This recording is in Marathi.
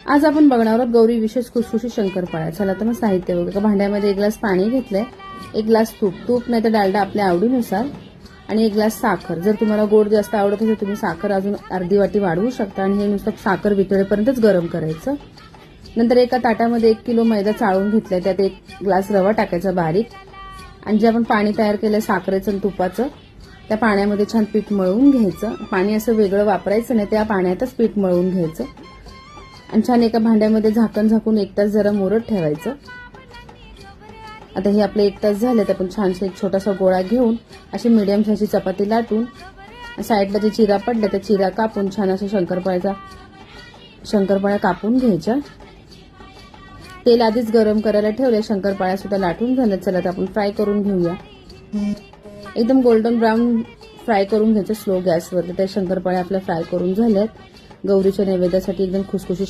आज आपण बघणार आहोत गौरी विशेष खुसखुशीत शंकरपाळ्या। चला तर मग साहित्य बघा। भांड्यामध्ये 1 ग्लास पाणी घेतलंय, 1 ग्लास तूप नाही तर डालडा आपल्या आवडीनुसार, आणि 1 ग्लास साखर। जर तुम्हाला गोड जास्त आवडत असेल तर तुम्ही साखर अजून अर्धी वाटी वाढवू शकता आणि हे नुसतं साखर वितळेपर्यंतच गरम करायचं। नंतर एका ताटामध्ये 1 किलो मैदा चाळून घेतलाय, त्यात 1 ग्लास रवा टाकायचा बारीक, आणि जे आपण पाणी तयार केलंय साखरेचं आणि तुपाचं त्या पाण्यामध्ये छान पीठ मळून घ्यायचं। पाणी असं वेगळं वापरायचं नाही, त्या पाण्यातच पीठ मळून घ्यायचं आणि छान एका भांड्यामध्ये झाकण झाकून 1 तास जरा मुरत ठेवायचं। आता हे आपले 1 तास झाले तर आपण छानसा एक छोटासा गोळा घेऊन अशी मीडियम साईजची चपाती लाटून साईडला जे चिरा पडला त्या चिरा कापून छान असं शंकरपाळ्या कापून घ्यायच्या। तेल आधीच गरम करायला ठेवले, शंकरपाळ्या सुद्धा लाटून झाल्या। चला तर आपण फ्राय करून घेऊया। एकदम गोल्डन ब्राऊन फ्राय करून घ्यायचं स्लो गॅसवर। त्या शंकरपाळ्या आपल्या फ्राय करून झाल्यात। गौरीच्या नैवेद्यासाठी एकदम खुसखुशीत